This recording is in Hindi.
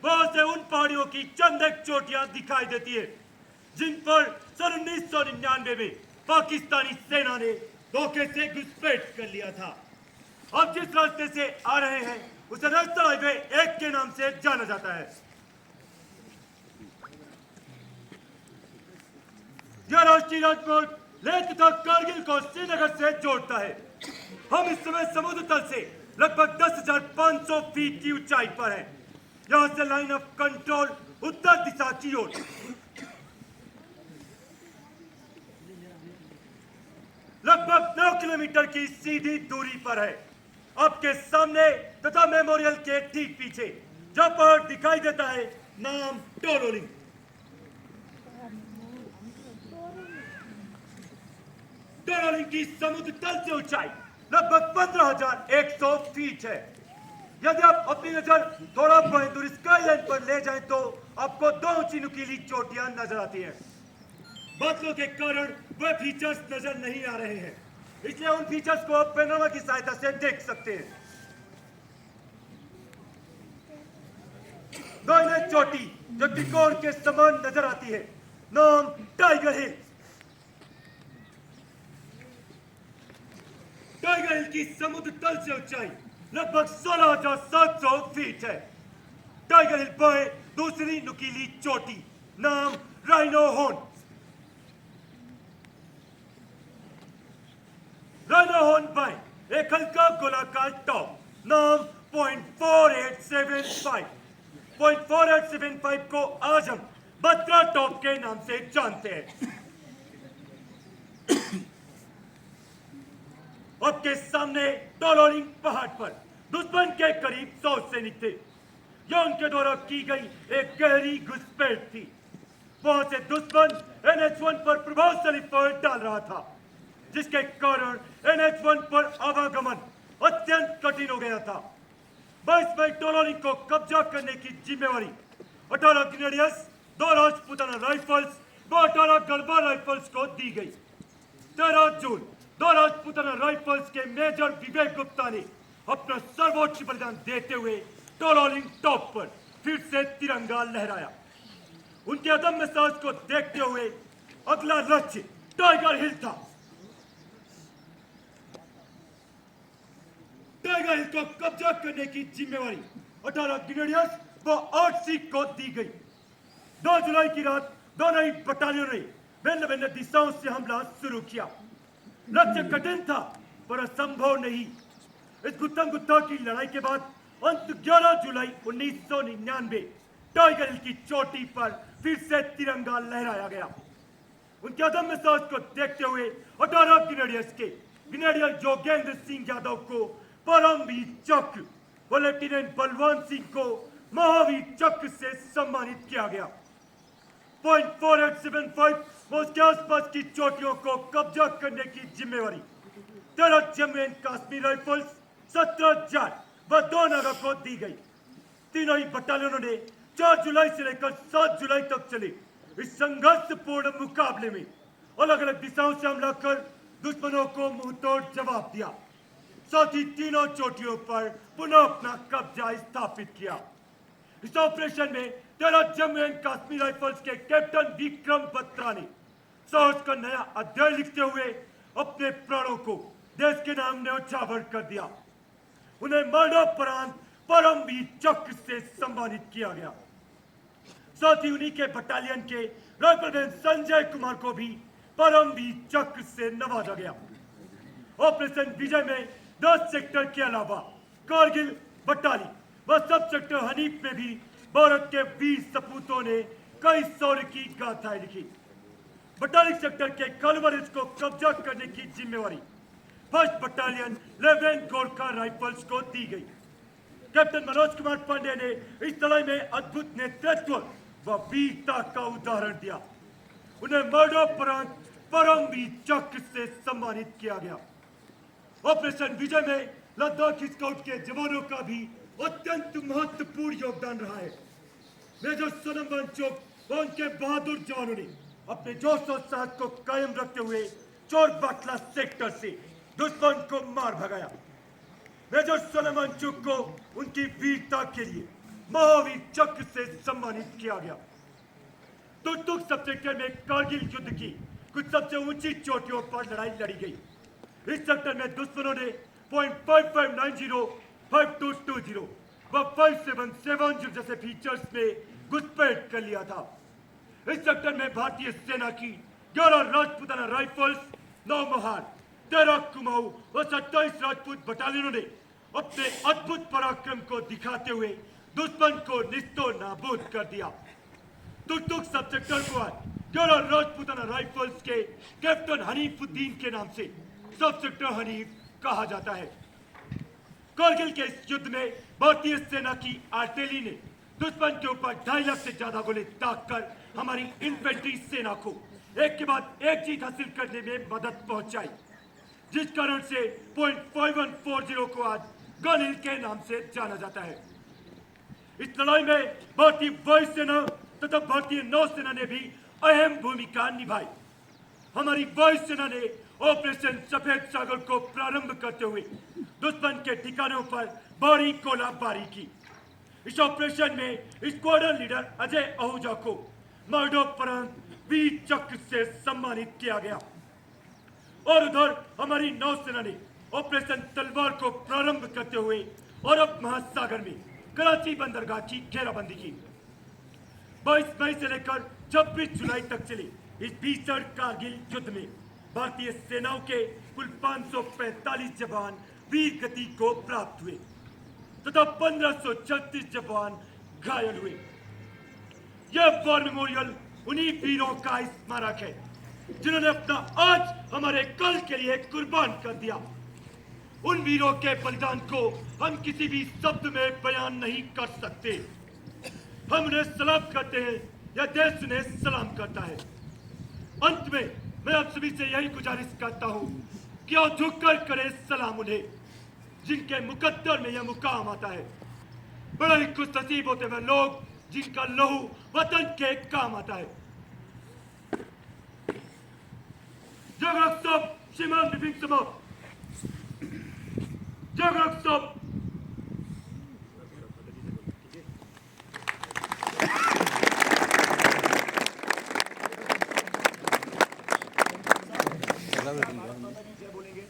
वहां से उन पहाड़ियों की चंद एक चोटियां दिखाई देती है जिन पर सन 1999 में पाकिस्तानी सेना ने धोखे से घुसपैठ कर लिया था। अब जिस रास्ते से आ रहे हैं उसे नेशनल हाईवे 1 के नाम से जाना जाता है। यह राष्ट्रीय राजमार्ग लेह तथा कारगिल को श्रीनगर से जोड़ता है। हम इस समय समुद्र तल से लगभग 10,500 फीट की ऊंचाई पर हैं। यहां से लाइन ऑफ कंट्रोल उत्तर दिशा की ओर लगभग 9 किलोमीटर की सीधी दूरी पर है। आपके सामने तथा मेमोरियल के ठीक पीछे जो पहाड़ दिखाई देता है, नाम टोलोलिंग। टोलोलिंग की समुद्र तल से ऊंचाई लगभग 15,100 फीट है। यदि आप अपनी नजर थोड़ा बहुत दूर स्काई लाइन पर ले जाएं तो आपको दो ऊंची नुकीली चोटियां नजर आती हैं। बादलों के कारण वह फीचर्स नजर नहीं आ रहे हैं, इसलिए उन फीचर्स को आप पैनोरमा की सहायता से देख सकते हैं। दाहिने चोटी जो त्रिकोण के समान नजर आती है, नाम टाइगर हिल। टाइगर हिल की समुद्र तल से ऊंचाई लगभग 16,700 फीट है। टाइगर हिल पर दूसरी नुकीली चोटी, नाम राइनो हॉर्न। राइनो हॉर्न पर एक हल्का गोलाकार टॉप, नाम .4875। .4875 को आज हम बत्रा टॉप के नाम से जानते हैं। आपके सामने टोलोलिंग पहाड़ पर दुश्मन के करीब 100 सैनिक थे। यह उनके द्वारा की गई एक गहरी घुसपैठ थी। वहां से दुश्मन NH1 पर प्रभावशाली फायर डाल रहा था, जिसके कारण NH1 पर आवागमन अत्यंत कठिन हो गया था। 22 मई टोलोलिंग को कब्जा करने की जिम्मेवारी 18 ग्रेनेडियर्स, 2 राजपूताना राइफल्स व 18 गढ़वाल राइफल्स को दी गई। 13 जून 2 राजपूताना राइफल्स के मेजर विवेक गुप्ता ने अपना सर्वोच्च बलिदान देते हुए टोलोलिंग टॉप पर फिर से तिरंगा लहराया। उनके अदम्य साहस को देखते हुए अगला लक्ष्य टाइगर हिल था। टाइगर हिल को कब्जा करने की जिम्मेवारी 18 ग्रेनेडियर्स व 8 सिख को दी गई। 2 जुलाई की रात दोनों ही बटालियनों ने भिन्न भिन्न दिशाओं से हमला शुरू किया। लक्ष्य कठिन था पर असंभव नहीं। इस गुत्तम गुत्ता की लड़ाई के बाद अंत 11 जुलाई 1999 टाइगर हिल की चोटी पर फिर से तिरंगा लहराया गया। उनके अदम्य साहस को देखते हुए 18 ग्रेनेडियर्स के ग्रेनेडियर जोगेंद्र सिंह यादव को परमवीर चक्र व लेफ्टिनेंट बलवंत सिंह को महावीर चक्र से सम्मानित किया गया। .4875 व उसके आसपास की चोटियों को कब्जा करने की जिम्मेवारी 13 जम्मू एंड कश्मीर राइफल्स, 17 जाट व 2 नागा को दी गई। तीनों ही बटालियनों ने 4 जुलाई से लेकर 7 जुलाई तक चले इस संघर्षपूर्ण मुकाबले में अलग अलग दिशाओं से हमला कर दुश्मनों को मुंहतोड़ जवाब दिया। साथ ही तीनों चोटियों पर पुनः अपना कब्जा स्थापित किया। इस ऑपरेशन में 13 जम्मू एंड कश्मीर राइफल्स के कैप्टन विक्रम बत्रा ने साहस का नया अध्याय लिखते हुए अपने प्राणों को देश के नाम न्यौछावर कर दिया। उन्हें मरणोपरांत परमवीर चक्र से सम्मानित किया गया। साथ ही उन्हीं के बटालियन के राइफलमैन संजय कुमार को भी परमवीर चक्र से नवाजा गया। ऑपरेशन विजय में 10 सेक्टर के अलावा कारगिल, बटाली व सब सेक्टर हनीफ में भी भारत के वीर सपूतों ने कई शौर्य की गाथाएं लिखी। बटाली सेक्टर के कलवर हिल्स को कब्जा करने की जिम्मेवारी 1st बटालियन 11 गोरखा राइफल्स को दी गई। कैप्टन मनोज कुमार पांडे ने इस लड़ाई में अद्भुत नेतृत्व व वीरता का उदाहरण दिया। उन्हें मरणोपरांत परमवीर चक्र से सम्मानित किया गया। ऑपरेशन विजय में लद्दाख स्काउट के जवानों का भी अत्यंत महत्वपूर्ण योगदान रहा है। मेजर सोनम वांगचुक व उनके बहादुर जवानों ने अपने जोश और साहस को कायम रखते हुए चोर बाटला सेक्टर से दुश्मन को मार भगाया। मेजर सोनम वांगचुक को उनकी वीरता के लिए महावीर चक्र से सम्मानित किया गया। तुर्तुक सब सेक्टर में कारगिल युद्ध की कुछ सबसे ऊंची चोटियों पर लड़ाई लड़ी गई। इस सेक्टर में दुश्मनों ने .5590, 5220 व 5770 जैसे फीचर्स में घुसपैठ कर लिया था। इस सेक्टर में भारतीय सेना की 11 राजपूताना राइफल्स, 9 महार, 13 कुमाऊं और 27 राजपूत बटालियनों ने अपने अद्भुत पराक्रम को दिखाते हुए दुश्मन को निस्तो नाबूद कर दिया। तुर्तुक सब सेक्टर को आज 11 राजपूताना राइफल्स के कैप्टन हनीफुद्दीन के नाम से सब सेक्टर हनीफ कहा जाता है। कारगिल के इस युद्ध में भारतीय सेना की आर्टिलरी ने दुश्मन के ऊपर 2.5 लाख से ज्यादा गोले दागकर हमारी इन्फेंट्री सेना को एक के बाद एक जीत हासिल करने में मदद पहुंचाई, जिस कारण से .5140 को आज गन हिल के नाम से जाना जाता है। इस लड़ाई में भारतीय वायुसेना तथा भारतीय नौसेना ने भी अहम भूमिका निभाई। हमारी वायुसेना ने ऑपरेशन सफेद सागर को प्रारंभ करते हुए दुश्मन के ठिकानों पर भारी गोलाबारी की। इस ऑपरेशन में स्क्वाड्रन लीडर अजय आहूजा को मरणोपरांत वीर चक्र से सम्मानित किया गया और उधर हमारी नौसेना ने ऑपरेशन तलवार को प्रारंभ करते हुए अरब महासागर में कराची बंदरगाह की घेराबंदी की। 22 मई से लेकर 26 जुलाई तक चले इस भीषण कारगिल युद्ध में भारतीय सेनाओं के कुल 545 जवान वीर गति को प्राप्त हुए तथा 1536 जवान घायल हुए। यह वॉर मेमोरियल उन्हीं वीरों का स्मारक है जिन्होंने अपना आज हमारे कल के लिए कुर्बान कर दिया। उन वीरों के बलिदान को हम किसी भी शब्द में बयान नहीं कर सकते। हम उन्हें सलाम करते हैं या देश उन्हें सलाम करता है। अंत में मैं आप सभी से यही गुजारिश करता हूं कि आओ झुककर करें सलाम उन्हें जिनके मुकद्दर में यह मुकाम आता है। बड़ा ही खुशनसीब होते हैं लोग जिनका लहू वतन के काम आता है। जगरक सब श्रीमान विपिन समाप्त। जगरक सब बोलेंगे।